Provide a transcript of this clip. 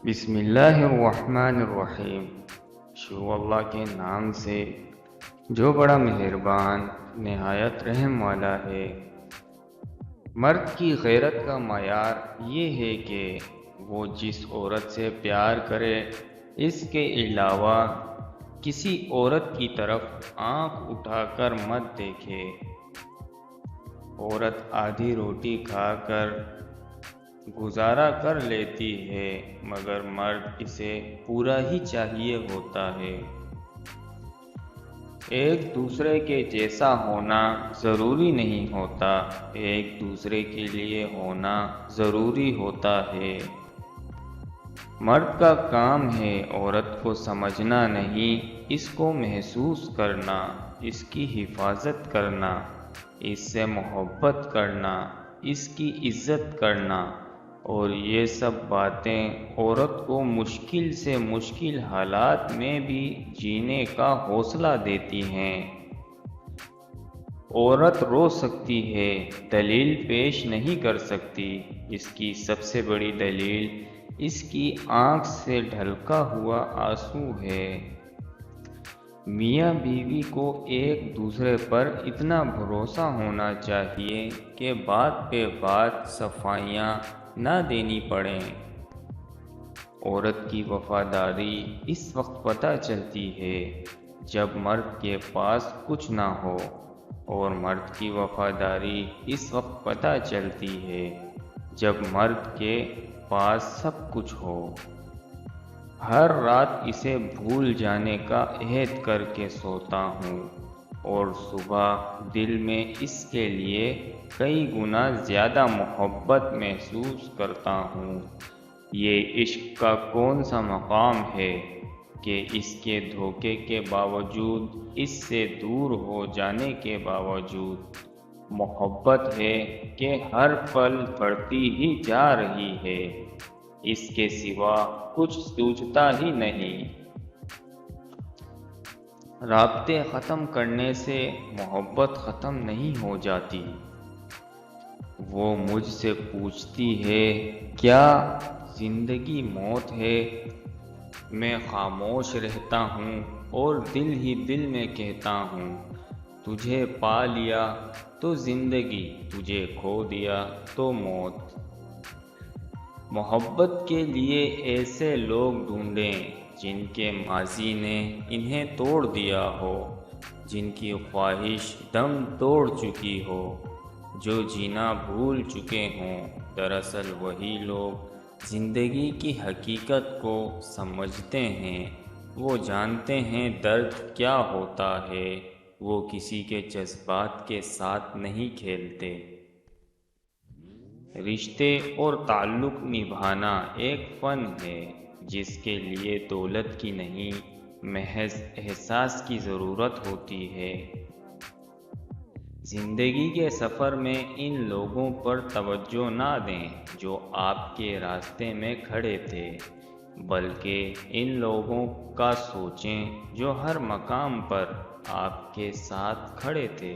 بسم اللہ الرحمن الرحیم، شروع اللہ کے نام سے جو بڑا مہربان نہایت رحم والا ہے۔ مرد کی غیرت کا معیار یہ ہے کہ وہ جس عورت سے پیار کرے اس کے علاوہ کسی عورت کی طرف آنکھ اٹھا کر مت دیکھے۔ عورت آدھی روٹی کھا کر گزارا کر لیتی ہے مگر مرد اسے پورا ہی چاہیے ہوتا ہے۔ ایک دوسرے کے جیسا ہونا ضروری نہیں ہوتا، ایک دوسرے کے لیے ہونا ضروری ہوتا ہے۔ مرد کا کام ہے عورت کو سمجھنا نہیں، اس کو محسوس کرنا، اس کی حفاظت کرنا، اس سے محبت کرنا، اس کی عزت کرنا، اور یہ سب باتیں عورت کو مشکل سے مشکل حالات میں بھی جینے کا حوصلہ دیتی ہیں۔ عورت رو سکتی ہے، دلیل پیش نہیں کر سکتی۔ اس کی سب سے بڑی دلیل اس کی آنکھ سے ڈھلکا ہوا آنسو ہے۔ میاں بیوی کو ایک دوسرے پر اتنا بھروسہ ہونا چاہیے کہ بات پہ بات صفائیاں نہ دینی پڑیں۔ عورت کی وفاداری اس وقت پتہ چلتی ہے جب مرد کے پاس کچھ نہ ہو، اور مرد کی وفاداری اس وقت پتہ چلتی ہے جب مرد کے پاس سب کچھ ہو۔ ہر رات اسے بھول جانے کا عہد کر کے سوتا ہوں، اور صبح دل میں اس کے لیے کئی گنا زیادہ محبت محسوس کرتا ہوں۔ یہ عشق کا کون سا مقام ہے کہ اس کے دھوکے کے باوجود، اس سے دور ہو جانے کے باوجود، محبت ہے کہ ہر پل بڑھتی ہی جا رہی ہے، اس کے سوا کچھ سوچتا ہی نہیں۔ رابطے ختم کرنے سے محبت ختم نہیں ہو جاتی۔ وہ مجھ سے پوچھتی ہے کیا زندگی موت ہے؟ میں خاموش رہتا ہوں اور دل ہی دل میں کہتا ہوں تجھے پا لیا تو زندگی، تجھے کھو دیا تو موت۔ محبت کے لیے ایسے لوگ ڈھونڈیں جن کے ماضی نے انہیں توڑ دیا ہو، جن کی خواہش دم توڑ چکی ہو، جو جینا بھول چکے ہوں۔ دراصل وہی لوگ زندگی کی حقیقت کو سمجھتے ہیں، وہ جانتے ہیں درد کیا ہوتا ہے، وہ کسی کے جذبات کے ساتھ نہیں کھیلتے۔ رشتے اور تعلق نبھانا ایک فن ہے جس کے لیے دولت کی نہیں، محض احساس کی ضرورت ہوتی ہے۔ زندگی کے سفر میں ان لوگوں پر توجہ نہ دیں جو آپ کے راستے میں کھڑے تھے، بلکہ ان لوگوں کا سوچیں جو ہر مقام پر آپ کے ساتھ کھڑے تھے۔